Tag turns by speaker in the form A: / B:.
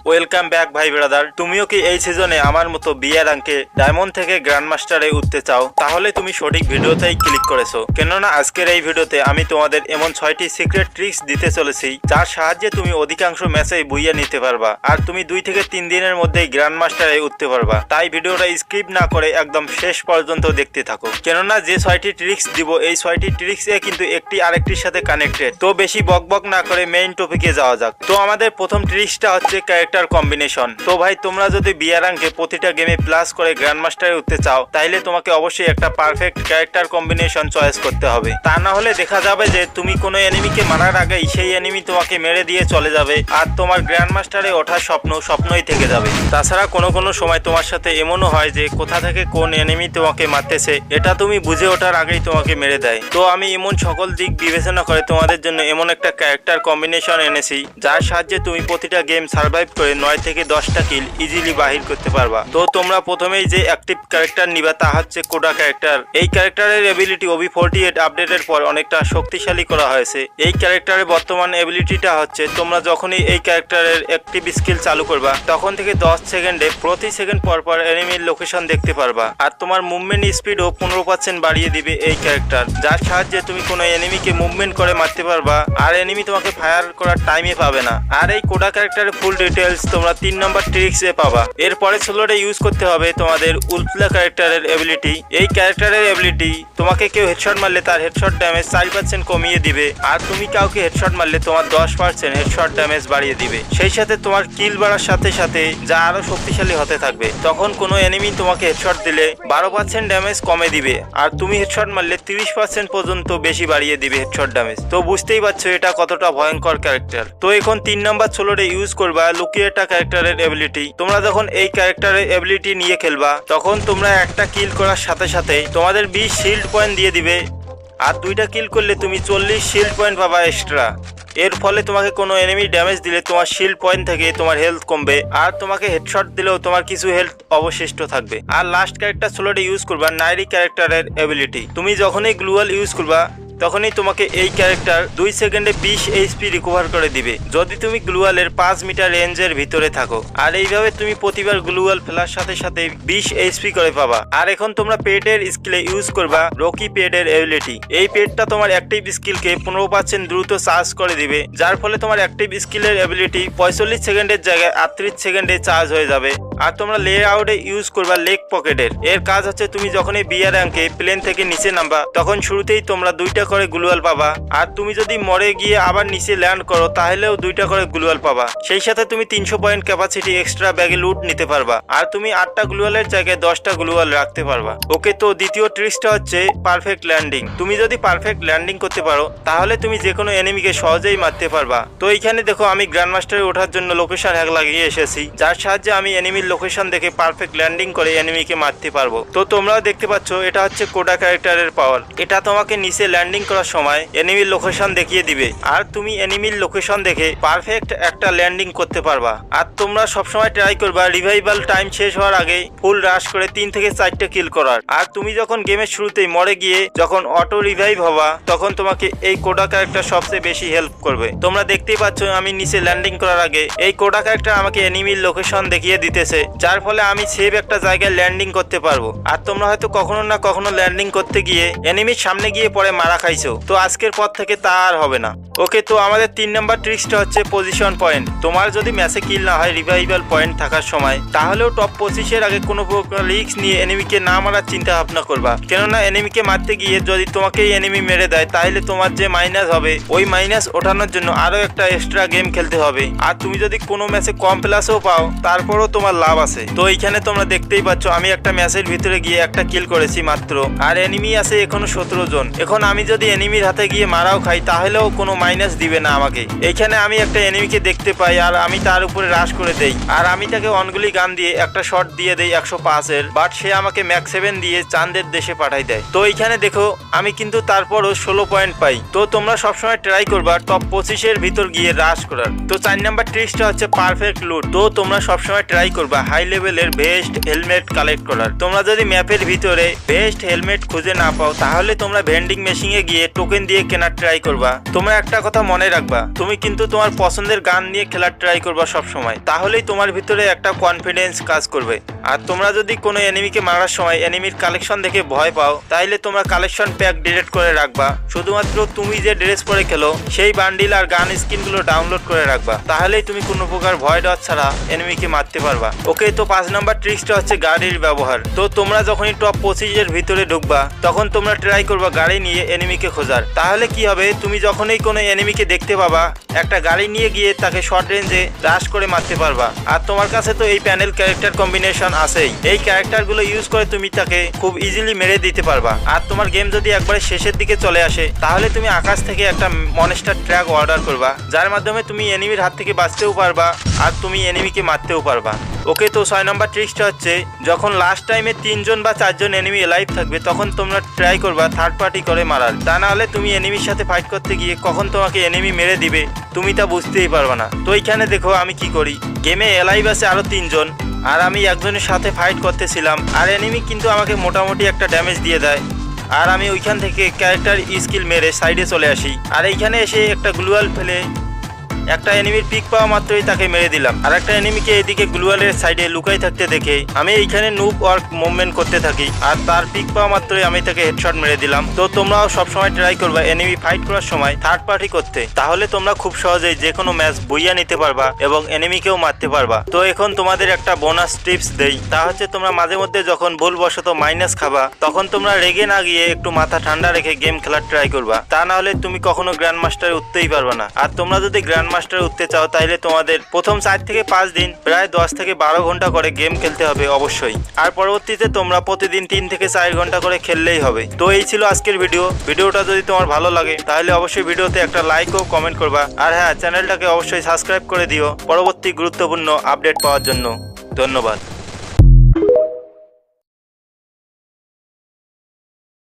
A: Welcome back ভাই brother. তুমিও কি এই সিজনে আমার মতো বিয়ার র্যাঙ্কে ডায়মন্ড থেকে গ্র্যান্ড মাস্টারে উঠতে চাও? তাহলে তুমি সঠিক ভিডিওতেই ক্লিক করেছো, কেননা আজকের এই ভিডিওতে আমি তোমাদের এমন 6টি সিক্রেট ট্রিক্স দিতে চলেছি যার সাহায্যে তুমি অধিকাংশ ম্যাচেই বুইয়া নিতে পারবা, আর তুমি 2 থেকে 3 দিনের মধ্যেই গ্র্যান্ড মাস্টারে উঠতে পারবা। তাই ভিডিওটা স্কিপ না করে একদম শেষ পর্যন্ত দেখতে থাকো, কেননা যে 6টি ট্রিক্স দিব এই 6টি ট্রিক্স কিন্তু একটি আরেকটির সাথে কানেক্টেড। তো বেশি বকবক না করে মেইন টপিকে যাওয়া যাক। তো আমাদের প্রথম ট্রিক্সটা হচ্ছে ক্যারেক্টার কম্বিনেশন। তো ভাই তোমরা যদি বিয়ার র্যাঙ্কে প্রতিটা গেমে প্লাস করে গ্র্যান্ড মাস্টারে উঠতে চাও তাহলে তোমাকে অবশ্যই একটা পারফেক্ট ক্যারেক্টার কম্বিনেশন চয়েস করতে হবে। তা না হলে দেখা যাবে যে তুমি কোনো এনিমিকে মারার আগেই সেই এনিমি তোমাকে মেরে দিয়ে চলে যাবে, আর তোমার গ্র্যান্ড মাস্টারে ওঠার স্বপ্নই থেকে যাবে। তাছাড়া কোনো সময় তোমার সাথে এমনও হয় যে কোথা থেকে কোন এনিমি তোমাকে মারতেছে এটা তুমি বুঝে ওঠার আগেই তোমাকে মেরে দেয়। তো আমি এমন সকল দিক বিবেচনা করে তোমাদের জন্য এমন একটা ক্যারেক্টার কম্বিনেশন এনেছি যার সাহায্যে তুমি প্রতিটা গেম সার্ভাইভ করে 9 থেকে 10টা কিল ইজিলি বাহির করতে পারবা। তো তোমরা প্রথমেই যে অ্যাক্টিভ ক্যারেক্টার নিবা তা হচ্ছে কোডা ক্যারেক্টার। এই ক্যারেক্টারের এবিলিটি OB48 আপডেটের পর অনেকটা শক্তিশালী করা হয়েছে। এই ক্যারেক্টারের বর্তমান এবিলিটিটা হচ্ছে তোমরা যখনই এই ক্যারেক্টারের অ্যাক্টিভ স্কিল চালু করবা তখন থেকে 10 সেকেন্ডে প্রতি সেকেন্ড পর পর এনিমির লোকেশন দেখতে পারবা, আর তোমার মুভমেন্ট স্পিডও 15% বাড়িয়ে দিবে এই ক্যারেক্টার, যার সাহায্যে তুমি কোনো এনিমিকে মুভমেন্ট করে মারতে পারবা আর এনিমি তোমাকে ফায়ার করার টাইমে পাবে না। আর এই কোডা ক্যারেক্টারের ফুল ডিটেলস তোমরা 3 নম্বর ট্রিক্সে পাবা। এরপরে স্লোরে ইউজ করতে হবে তোমাদের উলফলা ক্যারেক্টারের এবিলিটি। এই ক্যারেক্টারের এবিলিটি তোমাকে কেউ হেডশট মারলে তার হেডশট ড্যামেজ 4% কমিয়ে দিবে, আর তুমি কাউকে হেডশট মারলে তোমার 10% হেডশট ড্যামেজ বাড়িয়ে দিবে। সেই সাথে তোমার কিল বাড়ার সাথে সাথে যা আরো শক্তিশালী হতে থাকবে। তখন কোনো এনিমি তোমাকে হেডশট দিলে 12% ড্যামেজ কমে দিবে, আর তুমি হেডশট মারলে 30% পর্যন্ত বেশি বাড়িয়ে দিবে হেডশট ড্যামেজ। তো বুঝতেই পারছো এটা কতটা ভয়ঙ্কর ক্যারেক্টার। তো এখন 3 নম্বর স্লোরে ইউজ করবা লুকিয়েটা ক্যারেক্টারের এবিলিটি। তোমরা যখন এই ক্যারেক্টারের এবিলিটি নিয়ে খেলবা তখন তোমরা একটা কিল করার সাথে সাথে তোমাদের 20 শিল্ড পয়েন্ট দিয়ে দিবে, আর 2টা কিল করলে তুমি 40 শিল্ড পয়েন্ট পাবা এক্সট্রা। এর ফলে তোমাকে কোনো এনিমি ড্যামেজ দিলে তোমার শিল্ড পয়েন্ট থেকে তোমার হেলথ কমবে, আর তোমাকে হেডশট দিলেও তোমার কিছু হেলথ অবশিষ্ট থাকবে। আর লাস্ট ক্যারেক্টার স্লোরে ইউজ করবা নাইরি ক্যারেক্টারের এবিলিটি। তুমি যখনই গ্লুয়াল ইউজ করবা তখনই তোমাকে এই ক্যারেক্টার 2 সেকেন্ডে 20 এইচপি রিকভার করে দিবে যদি তুমি গ্লুয়ালের 5 মিটার রেঞ্জের ভিতরে থাকো, আর এইভাবে তুমি প্রতিবার গ্লুয়াল ফেলার সাথে সাথে 20 এইচপি করে পাবা। আর এখন তোমরা পেডের স্কিলে ইউজ করবা রকি পেডের এবিলিটি। এই পেডটা তোমার অ্যাক্টিভ স্কিলকে 15% দ্রুত চার্জ করে দিবে, যার ফলে তোমার অ্যাক্টিভ স্কিলের এবিলিটি 45 সেকেন্ডের জায়গায় 38 সেকেন্ডে চার্জ হয়ে যাবে। আর তোমরা লে আউটে ইউজ করবা লেগ পকেটের। এর কাজ হচ্ছে তুমি যখনই বিয়ার র্যাঙ্কে প্লেন থেকে নিচে নামবা তখন শুরুতেই তোমরা 2টা করে গ্লুয়াল পাবা, আর তুমি যদি মরে গিয়ে আবার নিচে ল্যান্ড করো তাহলেও 2টা করে গ্লুয়াল পাবা। সেই সাথে তুমি 300 পয়েন্ট ক্যাপাসিটি এক্সট্রা ব্যাগে লুট নিতে পারবা, আর তুমি 8টা গ্লুয়ালের জায়গায় 10টা গ্লুয়াল রাখতে পারবা। ওকে, তো দ্বিতীয় ট্রিক্সটা হচ্ছে পারফেক্ট ল্যান্ডিং। তুমি যদি পারফেক্ট ল্যান্ডিং করতে পারো তাহলে তুমি যে কোনো এনিমিকে সহজেই মারতে পারবা। তো এইখানে দেখো আমি গ্র্যান্ড মাস্টারে ওঠার জন্য লোকেশন হ্যাক লাগিয়ে এসেছি, যার সাহায্যে আমি এনিমির লোকেশন দেখে পারফেক্ট ল্যান্ডিং করে এনিমিকে মারতে পারবো। তো তোমরাও দেখতে পাচ্ছ এটা হচ্ছে কোডা ক্যারেক্টারের পাওয়ার। এটা তোমাকে নিচে ল্যান্ডিং করার সময় এনিমির লোকেশন দেখিয়ে দিবে, আর তুমি এনিমির লোকেশন দেখে পারফেক্ট একটা ল্যান্ডিং করতে পারবা। আর তোমরা সবসময় ট্রাই করবা রিভাইভাল টাইম শেষ হওয়ার আগে ফুল রাশ করে 3 থেকে 4টা কিল করার। আর তুমি যখন গেমের শুরুতেই মরে গিয়ে যখন অটো রিভাইভ হবা তখন তোমাকে এই কোডা ক্যারেক্টার সবচেয়ে বেশি হেল্প করবে। তোমরা দেখতেই পাচ্ছ আমি নিচে ল্যান্ডিং করার আগে এই কোডা ক্যারেক্টার আমাকে এনিমির লোকেশন দেখিয়ে দিতেছে, যার ফলে আমি সেভ একটা জায়গায় ল্যান্ডিং করতে পারবো। আর তোমরা হয়তো কখনো না কখনো ল্যান্ডিং করতে গিয়ে এনিমির সামনে গিয়ে পরে মারা খাইছো, তো আজকের পর থেকে তা আর হবে না। ওকে, তো আমাদের 3 নম্বর ট্রিক্সটা হচ্ছে পজিশন পয়েন্ট। তোমার যদি ম্যাচে কিল না হয় রিভাইভাল পয়েন্ট থাকার সময় তাহলেও টপ 25-এর আগে কোনো প্রকার রিস্ক নিয়ে এনিমিকে না মারার চিন্তা ভাবনা করবা, কেননা এনিমিকে মারতে গিয়ে যদি তোমাকেই এনিমি মেরে দেয় তাহলে তোমার যে মাইনাস হবে ওই মাইনাস ওঠানোর জন্য আরো একটা এক্সট্রা গেম খেলতে হবে। আর তুমি যদি কোনো ম্যাচে কম প্লাসও পাও তারপরও তোমার লাভ আছে। তো এইখানে তোমরা দেখতেই পাচ্ছ আমি একটা ম্যাচের ভিতরে গিয়ে একটা কিল করেছি মাত্র, আর এনিমি আছে এখনো 17 জন। এখন আমি যদি এনিমির হাতে গিয়ে মারাও খাই তাহলেও কোনো মাইনাস দিবে না আমাকে। এইখানে আমি একটা এনিমিকে দেখতে পাই আর আমি তার উপরে রাশ করে দেই, আর আমি তাকে অনগুলি গান দিয়ে একটা শট দিয়ে দেই 105-এর, বাট সে আমাকে ম্যাক্স 7 দিয়ে চাঁদের দেশে পাঠাই দেয়। তো এইখানে দেখো আমি কিন্তু তারপরও 16 পয়েন্ট পাই। তো তোমরা সবসময় ট্রাই করবা টপ 25-এর ভিতর গিয়ে রাশ করার। তো 4 নাম্বার ট্রিক্সটা হচ্ছে পারফেক্ট লুট। তো তোমরা সবসময় ট্রাই করবা করবা হাই লেভেলের বেস্ট হেলমেট কালেক্ট করার। তোমরা যদি ম্যাপের ভিতরে বেস্ট হেলমেট খুঁজে না পাও তাহলে তোমরা ভেন্ডিং মেশিনে গিয়ে টোকেন দিয়ে কেনার ট্রাই করবা। তোমরা একটা কথা মনে রাখবা, তুমি কিন্তু তোমার পছন্দের গান নিয়ে খেলার ট্রাই করবা সব সময়, তাহলেই তোমার ভিতরে একটা কনফিডেন্স কাজ করবে। আর তোমরা যদি কোনো এনিমিকে মারার সময় এনিমির কালেকশন দেখে ভয় পাও তাহলে তোমরা কালেকশন প্যাক ডিলিট করে রাখবা। শুধুমাত্র তুমি যে ড্রেস পরে খেলো সেই বান্ডিল আর গান স্কিনগুলো ডাউনলোড করে রাখবা, তাহলেই তুমি কোনো প্রকার ভয় ডর ছাড়া এনিমিকে মারতে পারবা। ওকে, তো 5 নাম্বার ট্রিক্সটা হচ্ছে গাড়ির ব্যবহার। তো তোমরা যখনই টপ 25 ভিতরে ঢুকবা তখন তোমরা ট্রাই করবা গাড়ি নিয়ে এনিমিকে খোঁজার। তাহলে কি হবে, তুমি যখনই কোনো এনিমিকে দেখতে পাবা একটা গাড়ি নিয়ে গিয়ে তাকে শর্ট রেঞ্জে রাশ করে মারতে পারবা। আর তোমার কাছে তো এই প্যানেল ক্যারেক্টার কম্বিনেশন আছেই, এই ক্যারেক্টারগুলো ইউজ করে তুমি তাকে খুব ইজিলি মেরে দিতে পারবা। আর তোমার গেম যদি একবারে শেষের দিকে চলে আসে তাহলে তুমি আকাশ থেকে একটা মনস্টার ট্র্যাক অর্ডার করবা, যার মাধ্যমে তুমি এনিমির হাত থেকে বাঁচতেও পারবা আর তুমি এনিমিকে মারতেও পারবা। ওকে, তো 6 নাম্বার ট্রিক্সটা হচ্ছে যখন লাস্ট টাইমে 3 জন বা 4 জন এনিমি লাইভ থাকবে তখন তোমরা ট্রাই করবা থার্ড পার্টি করে মারার। তা না হলে তুমি এনিমির সাথে ফাইট করতে গিয়ে কখন তোমাকে এনিমি মেরে দিবে তুমি তা বুঝতেই পারবা না। তো এইখানে দেখো আমি কি করি, গেমে লাইভ আছে আরো 3 জন আর আমি একজনের সাথে ফাইট করতেছিলাম আর এনিমি কিন্তু আমাকে মোটামুটি একটা ড্যামেজ দিয়ে দেয়। আর আমি ওইখান থেকে ক্যারেক্টার স্কিল মেরে সাইডে চলে আসি আর এইখানে এসে একটা গ্লুয়াল ফেলে একটা এনিমির পিক পাওয়া মাত্রই তাকে মেরে দিলাম। আর একটা এনিমিকে এদিকে গ্লুয়ালের সাইডে লুকাই থাকতে দেখে আমি এইখানে নুব ওয়ার্ক মুভমেন্ট করতে থাকি আর তার পিক পাওয়া মাত্রই আমি তাকে হেডশট মেরে দিলাম। তো তোমরাও সবসময় ট্রাই করবা এনিমি ফাইট করার সময় থার্ড পার্টি করতে, তাহলে তোমরা খুব সহজেই যে কোনো ম্যাচ বইয়া নিতে পারবা এবং এনিমিকেও মারতে পারবা। তো এখন তোমাদের একটা বোনাস টিপস দেই, তা হচ্ছে তোমরা মাঝে মধ্যে যখন ভুলবশত মাইনাস খাবা তখন তোমরা রেগে না গিয়ে একটু মাথা ঠান্ডা রেখে গেম খেলার ট্রাই করবা, তা না হলে তুমি কখনো গ্র্যান্ড মাস্টারে উঠতেই পারবা না। আর তোমরা যদি গ্র্যান্ড মাস্টারে উঠতে চাও তাহলে তোমাদের প্রথম 4 থেকে 5 দিন প্রায় 10 থেকে 12 ঘন্টা করে গেম খেলতে হবে অবশ্যই, আর পরবর্তীতে তোমরা প্রতিদিন 3 থেকে 4 ঘন্টা করে খেললেই হবে। তো এই ছিল আজকের ভিডিওটা যদি তোমার ভালো লাগে তাহলে অবশ্যই ভিডিওতে একটা লাইক ও কমেন্ট করবা। আর হ্যাঁ, চ্যানেলটাকে অবশ্যই সাবস্ক্রাইব করে দিও পরবর্তী গুরুত্বপূর্ণ আপডেট পাওয়ার জন্য। ধন্যবাদ।